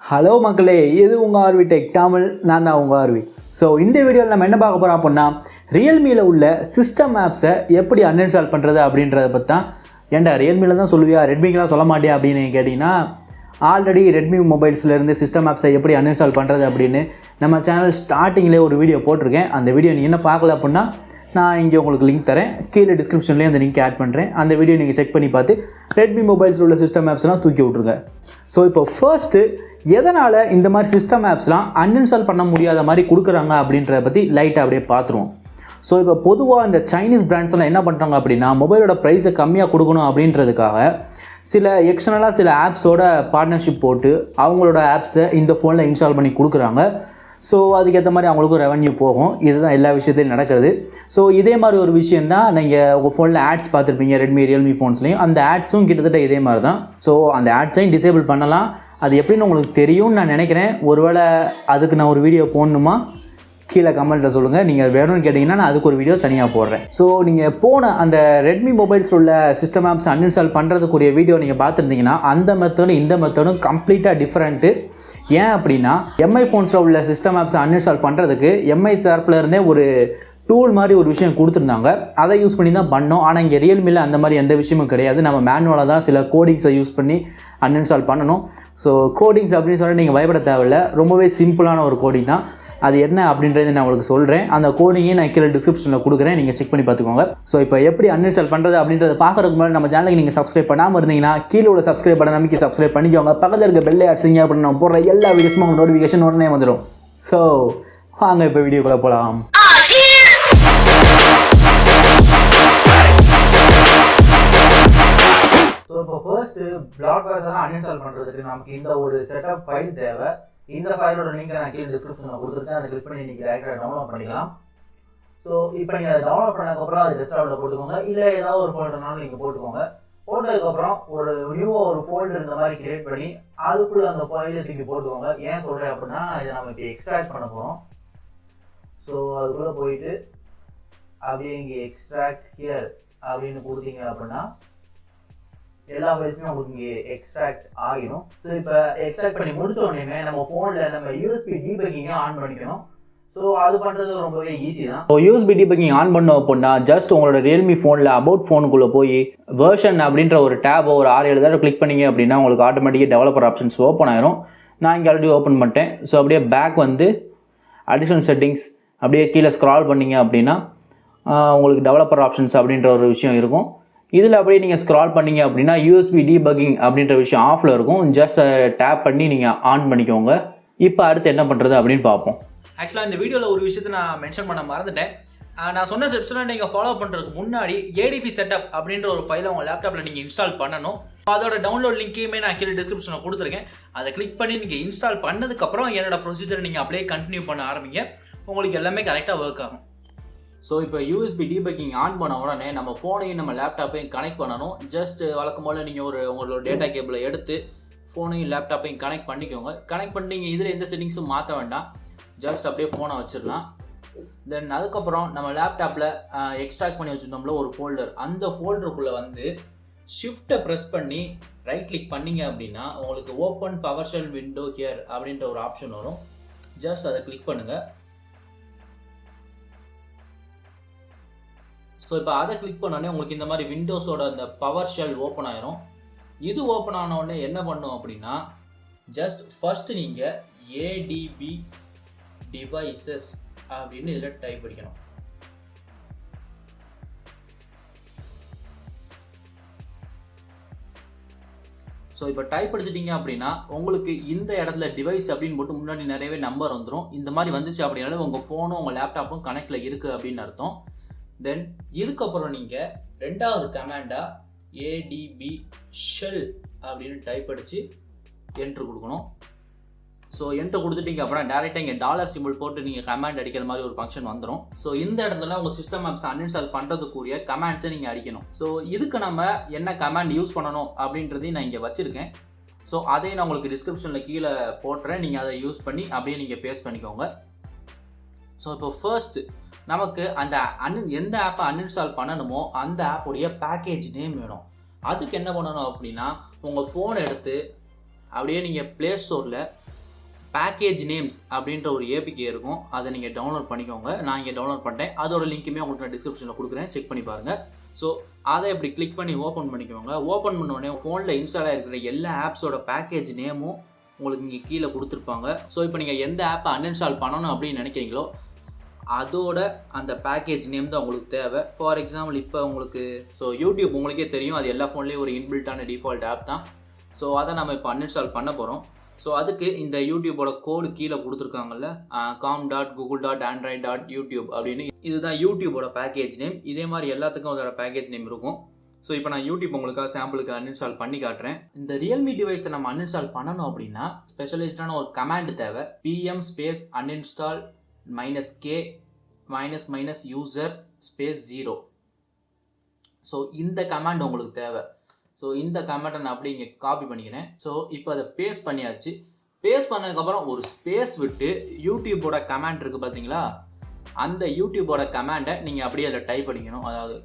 Hello மக்களே, இது உங்கள் ஆர்வி டெக் தமிழ். நான் தான் உங்கள் ஆர்வி. ஸோ இந்த வீடியோவில் நம்ம என்ன பார்க்க போகிறோம் அப்படின்னா, ரியல்மியில் உள்ள சிஸ்டம் ஆப்ஸை எப்படி அன்இன்ஸ்டால் பண்ணுறது அப்படின்றத பற்றி தான். ஏன்டா ரியல்மியில் தான் சொல்லுவியா, ரெட்மிக்கெலாம் சொல்ல மாட்டியா அப்படின்னு கேட்டிங்கன்னா, ஆல்ரெடி ரெட்மி மொபைல்ஸ்லேருந்து சிஸ்டம் ஆப்ஸை எப்படி அன்இன்ஸ்டால் பண்ணுறது அப்படின்னு நம்ம சேனல் ஸ்டார்டிங்லேயே ஒரு வீடியோ போட்டிருக்கேன். அந்த வீடியோ நீங்கள் என்ன பார்க்கல அப்படின்னா, நான் இங்கே உங்களுக்கு லிங்க் தரேன், கீழே டிஸ்கிரிப்ஷன்லேயே அந்த லிங்க் ஆட் பண்ணுறேன். அந்த வீடியோ நீங்கள் செக் பண்ணி பார்த்து ரெட்மி மொபைல்ஸில் உள்ள சிஸ்டம் ஆப்ஸ்லாம் தூக்கி விட்ருங்க. ஸோ இப்போ ஃபர்ஸ்ட்டு எதனால் இந்த மாதிரி சிஸ்டம் ஆப்ஸ்லாம் அன்இன்ஸ்டால் பண்ண முடியாத மாதிரி கொடுக்குறாங்க அப்படின்றத பற்றி லைட்டாக அப்படியே பார்த்துருவோம். ஸோ இப்போ பொதுவாக இந்த சைனீஸ் பிராண்ட்ஸ்லாம் என்ன பண்ணுறாங்க அப்படின்னா, மொபைலோட ப்ரைஸை கம்மியாக கொடுக்கணும் அப்படின்றதுக்காக சில எக்ஸ்டர்னலாக சில ஆப்ஸோட பார்ட்னர்ஷிப் போட்டு அவங்களோட ஆப்ஸை இந்த ஃபோனில் இன்ஸ்டால் பண்ணி கொடுக்குறாங்க. ஸோ அதுக்கேற்ற மாதிரி அவங்களுக்கும் ரெவன்யூ போகும். இதுதான் எல்லா விஷயத்துலையும் நடக்கிறது. ஸோ இதே மாதிரி ஒரு விஷயந்தான் நீங்கள் உங்கள் ஃபோனில் ஆட்ஸ் பார்த்துருப்பீங்க ரெட்மி ரியல்மி ஃபோன்ஸ்லையும். அந்த ஆட்ஸும் கிட்டத்தட்ட இதே மாதிரி தான். ஸோ அந்த ஆட்ஸையும் டிசேபிள் பண்ணலாம். அது எப்படின்னு உங்களுக்கு தெரியும்னு நான் நினைக்கிறேன். ஒருவேளை அதுக்கு நான் ஒரு வீடியோ போடணுமா கீழே கமெண்ட்டில் சொல்லுங்கள். நீங்கள் வேணும்னு கேட்டிங்கன்னா நான் அதுக்கு ஒரு வீடியோ தனியாக போடுறேன். ஸோ நீங்கள் போன அந்த ரெட்மி மொபைல்ஸில் உள்ள சிஸ்டம் ஆப்ஸ் அன்இன்ஸ்டால் பண்ணுறதுக்குரிய வீடியோ நீங்கள் பார்த்துருந்தீங்கன்னா அந்த மெத்தடும் இந்த மெத்தடும் கம்ப்ளீட்டாக டிஃப்ரெண்ட்டு. ஏன் அப்படின்னா, எம்ஐ ஃபோன்ஸில் உள்ள சிஸ்டம் ஆப்ஸை அன்இன்ஸ்டால் பண்ணுறதுக்கு எம்ஐ தரப்பில் இருந்தே ஒரு டூல் மாதிரி ஒரு விஷயம் கொடுத்துருந்தாங்க. அதை யூஸ் பண்ணி தான் பண்ணோம். ஆனால் இங்கே ரியல்மியில் அந்த மாதிரி எந்த விஷயமும் கிடையாது. நம்ம மேனுவலாக தான் சில கோடிங்ஸை யூஸ் பண்ணி அன்இன்ஸ்டால் பண்ணணும். ஸோ கோடிங்ஸ் அப்படின்னு சொல்லி நீங்கள் பயப்பட தேவையில்லை. ரொம்பவே சிம்பிளான ஒரு கோடிங் தான். அது என்ன அப்படின்றத நான் உங்களுக்கு சொல்கிறேன். அந்த கோடிங்கையும் நான் கீழே டிஸ்கிரிப்ஷனில் கொடுக்குறேன், நீங்கள் செக் பண்ணி பார்த்துக்கோங்க. ஸோ இப்போ எப்படி அன்இன்ஸ்டால் பண்ணுறது அப்படின்றத பார்க்குறதுக்கு முன்னாடி நம்ம சேனலுக்கு நீங்கள் சப்ஸ்கிரைப் பண்ணாமல் இருந்தீங்கன்னா கீழே உள்ள சப்ஸ்கிரைப் பண்ண நம்பிக்கை சப்ஸ்கிரைப் பண்ணிக்கோங்க. பக்கத்தில் இருக்க பெல்லை அடிச்சிங்க அப்படின்னு நான் போடுற எல்லா வீடியோஸும் உங்கள் நோட்டிஃபிகேஷன் உடனே வந்துடும். ஸோ வாங்க இப்போ வீடியோக்குள்ளே போகலாம். ஸோ இப்போ ஃபர்ஸ்ட்டு ப்ளாட்காஸ்டெல்லாம் அன்இன்ஸ்டால் பண்ணுறதுக்கு நமக்கு இந்த ஒரு செட்டப் ஃபைல் தேவை. இந்த ஃபைலோட லிங்க் நான் கீழே டிஸ்கிரிப்ஷனில் கொடுத்துருக்கேன். அதை கிளிக் பண்ணி நீங்கள் டேரெக்டாக டவுன்லோட் பண்ணிக்கலாம். ஸோ இப்போ நீங்கள் அதை டவுன்லோட் பண்ணதுக்கப்புறம் அது டெஸ்க்டாப்பில் போட்டுக்கோங்க, இல்லை ஏதாவது ஒரு ஃபோல்டர்னாலும் நீங்கள் போட்டுக்கோங்க. போட்டதுக்கப்புறம் ஒரு நியூவாக ஒரு ஃபோல்டர் இந்த மாதிரி கிரியேட் பண்ணி அதுக்குள்ளே அந்த ஃபைலை தூக்கி போட்டுக்கோங்க. ஏன் சொல்கிறேன் அப்படின்னா, இதை நம்ம இப்போ எக்ஸ்ட்ராக்ட் பண்ண போகிறோம். ஸோ அதுக்குள்ளே போயிட்டு அப்படியே இங்கே எக்ஸ்ட்ராக்ட் ஹியர் அப்படின்னு கொடுத்தீங்க அப்படின்னா எல்லா ஃபைல்ஸுமே உங்களுக்கு இங்கே எக்ஸ்ட்ராக்ட் ஆகிடும். ஸோ இப்போ எக்ஸ்ட்ராக்ட் பண்ணி முடிச்ச உடனே நம்ம ஃபோனில் நம்ம யூஎஸ்பி டீபக்கிங்கை ஆன் பண்ணிக்கணும். ஸோ அது பண்ணுறது ரொம்பவே ஈஸி தான். ஸோ யூஎஸ்பி டீபக்கிங் ஆன் பண்ணோம் அப்படின்னா ஜஸ்ட் உங்களோட ரியல்மி ஃபோனில் அபவுட் ஃபோனுக்குள்ளே போய் வெர்ஷன் அப்படின்ற ஒரு டேப் ஒரு 6-7 தடவை கிளிக் பண்ணிங்க அப்படின்னா உங்களுக்கு ஆட்டோமேட்டிக்காக டெவலப்பர் ஆப்ஷன்ஸ் ஓப்பன் ஆயிரும். நான் இங்கே ஆல்ரெடி ஓப்பன் பண்ணிட்டேன். ஸோ அப்படியே பேக் வந்து அடிஷனல் செட்டிங்ஸ் அப்படியே கீழே ஸ்க்ரால் பண்ணிங்க அப்படின்னா உங்களுக்கு டெவலப்பர் ஆப்ஷன்ஸ் அப்படின்ற ஒரு விஷயம் இருக்கும். இதில் அப்படியே நீங்கள் ஸ்க்ரால் பண்ணிங்க அப்படின்னா யூஎஸ்பி டீபக்கிங் அப்படின்ற விஷயம் ஆஃபில் இருக்கும். ஜஸ்ட் டேப் பண்ணி நீங்கள் ஆன் பண்ணிக்கோங்க. இப்போ அடுத்து என்ன பண்ணுறது அப்படின்னு பார்ப்போம். ஆக்சுவலாக இந்த வீடியோவில் ஒரு விஷயத்தை நான் மென்ஷன் பண்ண மறந்துட்டேன். நான் சொன்ன ஸ்டெப்ஸ்லாம் நீங்கள் ஃபாலோ பண்ணுறதுக்கு முன்னாடி ஏடிபி செட்டப் அப்படின்ற ஒரு ஃபைலை உங்கள் லேப்டாப்பில் நீங்கள் இன்ஸ்டால் பண்ணணும். அதோட டவுன்லோட் லிங்க்கையுமே நான் கீழே டிஸ்கிரிப்ஷனில் கொடுத்துருக்கேன். அதை கிளிக் பண்ணி நீங்கள் இன்ஸ்டால் பண்ணதுக்கப்புறம் என்னோட ப்ரொசீஜரை நீங்கள் அப்படியே கண்டினியூ பண்ண ஆரம்பிங்க. உங்களுக்கு எல்லாமே கரெக்டாக ஒர்க் ஆகும். ஸோ இப்போ யூஎஸ்பி டீபக்கிங் ஆன் பண்ண உடனே நம்ம ஃபோனையும் நம்ம லேப்டாப்பையும் கனெக்ட் பண்ணணும். ஜஸ்ட் வழக்கம் போல் நீங்கள் உங்களோட டேட்டா கேபிளை எடுத்து ஃபோனையும் லேப்டாப்பையும் கனெக்ட் பண்ணிக்கோங்க. கனெக்ட் பண்ணி நீங்கள் இதில் எந்த செட்டிங்ஸும் மாற்ற வேண்டாம். ஜஸ்ட் அப்படியே ஃபோனை வச்சிடலாம். தென் அதுக்கப்புறம் நம்ம லேப்டாப்பில் எக்ஸ்ட்ராக்ட் பண்ணி வச்சுருந்தோம்ல ஒரு ஃபோல்டர், அந்த ஃபோல்டருக்குள்ளே வந்து ஷிஃப்ட்டை ப்ரெஸ் பண்ணி ரைட் கிளிக் பண்ணிங்க அப்படின்னா உங்களுக்கு ஓப்பன் பவர்ஷெல் விண்டோ ஹியர் அப்படின்ற ஒரு ஆப்ஷன் வரும். ஜஸ்ட் அதை கிளிக் பண்ணுங்கள். ஸோ இப்போ அதை கிளிக் பண்ணோடனே உங்களுக்கு இந்த மாதிரி விண்டோஸோட அந்த பவர் ஷெல் ஓப்பன் ஆயிரும். இது ஓப்பன் ஆனோடனே என்ன பண்ணும் அப்படின்னா, ஜஸ்ட் ஃபர்ஸ்ட் நீங்கள் ஏடிபி டிவைசஸ் அப்படின்னு இதில் டைப் அடிக்கணும். ஸோ இப்போ டைப் அடிச்சிட்டிங்க அப்படின்னா உங்களுக்கு இந்த இடத்துல டிவைஸ் அப்படின்னு போட்டு முன்னாடி நிறையவே நம்பர் வந்துடும். இந்த மாதிரி வந்துச்சு அப்படின்னாலே உங்கள் ஃபோனும் உங்கள் லேப்டாப்பும் கனெக்டில் இருக்குது அப்படின்னு அர்த்தம். தென் இதுக்கப்புறம் நீங்கள் ரெண்டாவது கமாண்டாக ஏடிபி ஷெல் அப்படின்னு டைப் அடித்து என்ட்ரு கொடுக்கணும். ஸோ என்ட்ரு கொடுத்துட்டீங்க அப்படின்னா டேரெக்டாக இங்கே டாலர் சிம்பிள் போட்டு நீங்கள் கமாண்ட் அடிக்கிற மாதிரி ஒரு ஃபங்க்ஷன் வந்துடும். ஸோ இந்த இடத்துல உங்கள் சிஸ்டம் ஆப்ஸ் அன்இன்ஸ்டால் பண்ணுறதுக்குரிய கமாண்ட்ஸை நீங்கள் அடிக்கணும். ஸோ இதுக்கு நம்ம என்ன கமாண்ட் யூஸ் பண்ணணும் அப்படின்றதையும் நான் இங்கே வச்சுருக்கேன். ஸோ அதையும் நான் உங்களுக்கு டிஸ்கிரிப்ஷனில் கீழே போட்டுறேன். நீங்கள் அதை யூஸ் பண்ணி அப்படியே நீங்கள் பேஸ்ட் பண்ணிக்கோங்க. ஸோ இப்போ ஃபர்ஸ்ட்டு நமக்கு அந்த எந்த ஆப்பை அன்இன்ஸ்டால் பண்ணணுமோ அந்த ஆப்புடைய பேக்கேஜ் நேம் வேணும். அதுக்கு என்ன பண்ணணும் அப்படின்னா, உங்கள் ஃபோன் எடுத்து அப்படியே நீங்கள் ப்ளே ஸ்டோரில் பேக்கேஜ் நேம்ஸ் அப்படின்ற ஒரு ஏபிகே இருக்கும். அதை நீங்கள் டவுன்லோட் பண்ணிக்கோங்க. நான் இங்கே டவுன்லோட் பண்ணிட்டேன். அதோட லிங்க்குமே உங்களுக்கு நான் டிஸ்கிரிப்ஷனில் கொடுக்குறேன், செக் பண்ணி பாருங்கள். ஸோ அதை இப்படி கிளிக் பண்ணி ஓப்பன் பண்ணிக்கோங்க. ஓப்பன் பண்ணோடனே ஃபோனில் இன்ஸ்டால் ஆகிருக்கிற எல்லா ஆப்ஸோட பேக்கேஜ் நேமும் உங்களுக்கு இங்கே கீழே கொடுத்துருப்பாங்க. ஸோ இப்போ நீங்கள் எந்த ஆப்பை அன்இன்ஸ்டால் பண்ணணும் அப்படின்னு நினைக்கிறீங்களோ அதோட அந்த பேக்கேஜ் நேம் தான் உங்களுக்கு தேவை. ஃபார் எக்ஸாம்பிள் இப்போ உங்களுக்கு யூடியூப் உங்களுக்கே தெரியும், அது எல்லா ஃபோன்லேயும் ஒரு இன்பில்ட்டான டிஃபால்ட் ஆப் தான். ஸோ அதை நம்ம இப்போ அன்இன்ஸ்டால் பண்ண போகிறோம். ஸோ அதுக்கு இந்த யூடியூபோட கோடு கீழே கொடுத்துருக்காங்கல்ல, com.google.android.youtube அப்படின்னு. இதுதான் யூடியூபோட பேக்கேஜ் நேம். இதே மாதிரி எல்லாத்துக்கும் அதோட பேக்கேஜ் நேம் இருக்கும். ஸோ இப்போ நான் யூடியூப் உங்களுக்காக சாம்பிளுக்கு அன்இன்ஸ்டால் பண்ணி காட்டுறேன். இந்த ரியல்மி டிவைஸை நம்ம அன்இன்ஸ்டால் பண்ணணும் அப்படின்னா ஸ்பெஷலைஸ்டான ஒரு கமாண்ட் தேவை. pm space uninstall -k -user space 0. So இந்த கமாண்ட் உங்களுக்கு தேவை. ஸோ இந்த கமெண்ட்டை நான் அப்படியே இங்கே காப்பி பண்ணிக்கிறேன். ஸோ இப்போ அதை பேஸ்ட் பண்ணியாச்சு. பேஸ்ட் பண்ணதுக்கப்புறம் ஒரு ஸ்பேஸ் விட்டு யூடியூபோட கமெண்ட் இருக்குது பார்த்தீங்களா, அந்த யூடியூபோட கமெண்டை நீங்கள் அப்படியே அதில் டைப் பண்ணிக்கணும். அதாவது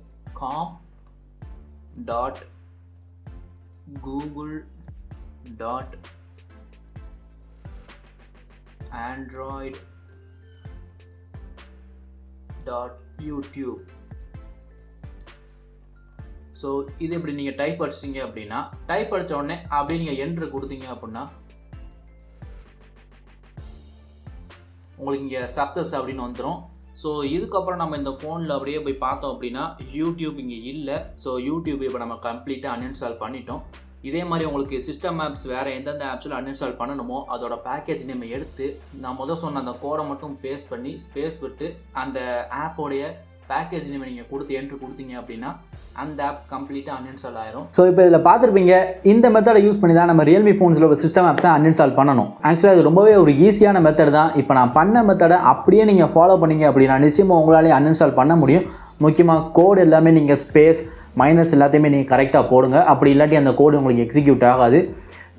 com.google.android.youtube. ஸோ இது இப்படி நீங்கள் டைப் அடிச்சிங்க அப்படின்னா, டைப் அடித்த உடனே அப்படியே நீங்கள் என்ட்ரு கொடுத்தீங்க அப்படின்னா உங்களுக்கு இங்கே சக்ஸஸ் அப்படின்னு வந்துடும். ஸோ இதுக்கப்புறம் நம்ம இந்த ஃபோனில் அப்படியே போய் பார்த்தோம் அப்படின்னா யூடியூப் இங்கே இல்லை. ஸோ யூடியூப் இப்போ நம்ம கம்ப்ளீட்டாக அன்இன்ஸ்டால் பண்ணிட்டோம். இதே மாதிரி உங்களுக்கு சிஸ்டம் ஆப்ஸ் வேறு எந்தெந்த ஆப்ஸில் அன்இன்ஸ்டால் பண்ணணுமோ அதோட பேக்கேஜ் நேம் எடுத்து நான் முதல் சொன்ன அந்த கோடை மட்டும் பேஸ்ட் பண்ணி ஸ்பேஸ் விட்டு அந்த ஆப்போடைய பேக்கேஜ் நேம் நீங்கள் கொடுத்து என்ட்ரு கொடுத்தீங்க அப்படின்னா அந்த ஆப் கம்ப்ளீட்டாக அன்இன்ஸ்டால் ஆயிரும். ஸோ இப்போ இதில் பார்த்துருப்பீங்க, இந்த மெத்தடை யூஸ் பண்ணி தான் நம்ம ரியல்மி ஃபோன்ஸில் ஒரு சிஸ்டம் ஆப்ஸை அன்இன்ஸ்டால் பண்ணணும். ஆக்சுவலாக இது ரொம்பவே ஒரு ஈஸியான மெத்தட் தான். இப்போ நான் பண்ண மெத்தடை அப்படியே நீங்கள் ஃபாலோ பண்ணீங்க அப்படின்னா நிச்சயமாக உங்களாலே அன்இன்ஸ்டால் பண்ண முடியும். முக்கியமாக கோடு எல்லாமே நீங்கள் ஸ்பேஸ் மைனஸ் எல்லாத்தையுமே நீங்கள் கரெக்டாக போடுங்க. அப்படி இல்லாட்டி அந்த கோடு உங்களுக்கு எக்ஸிக்யூட் ஆகாது.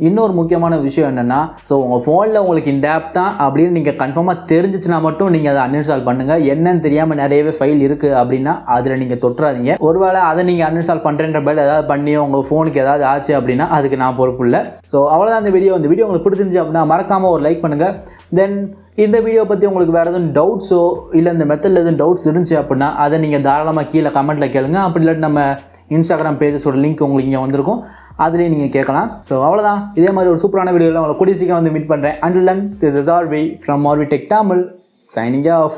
இன்னொரு முக்கியமான விஷயம் என்னென்னா, ஸோ உங்கள் ஃபோனில் உங்களுக்கு இந்த ஆப் தான் அப்படின்னு நீங்கள் கன்ஃபார்மாக தெரிஞ்சிச்சுன்னா மட்டும் நீங்கள் அதை அன்இன்ஸ்டால் பண்ணுங்கள். என்னன்னு தெரியாமல் நிறையவே ஃபைல் இருக்குது அப்படின்னா அதில் நீங்கள் தொட்டுறாதீங்க. ஒருவேளை அதை நீங்கள் அன்இன்ஸ்டால் பண்ணுறேன்ற பதில் ஏதாவது பண்ணி உங்கள் ஃபோனுக்கு ஏதாவது ஆச்சு அப்படின்னா அதுக்கு நான் பொறுப்பு இல்லை. ஸோ அவ்வளோதான் இந்த வீடியோ உங்களுக்கு பிடிச்சிருந்துச்சு அப்படின்னா மறக்காமல் ஒரு லைக் பண்ணுங்கள். தென் இந்த வீடியோ பற்றி உங்களுக்கு வேறு எதுவும் டவுட்ஸோ இல்லை இந்த மெத்தடில் எதுவும் டவுட்ஸ் இருந்துச்சு அப்படின்னா அதை நீங்கள் தாராளமாக கீழே கமெண்ட்டில் கேளுங்க. அப்படி இல்லாட்டி நம்ம இன்ஸ்டாகிராம் பேஜஸோட லிங்க் உங்களுக்கு இங்கே வந்திருக்கும், அதுலேயும் நீங்கள் கேட்கலாம். ஸோ அவ்வளோதான். இதே மாதிரி ஒரு சூப்பரான வீடியோவில் உங்களை கூடிய சீக்கிரம் வந்து மீட் பண்ணுறேன். Until then, this is Arvi from Arvi Tech Tamil signing off.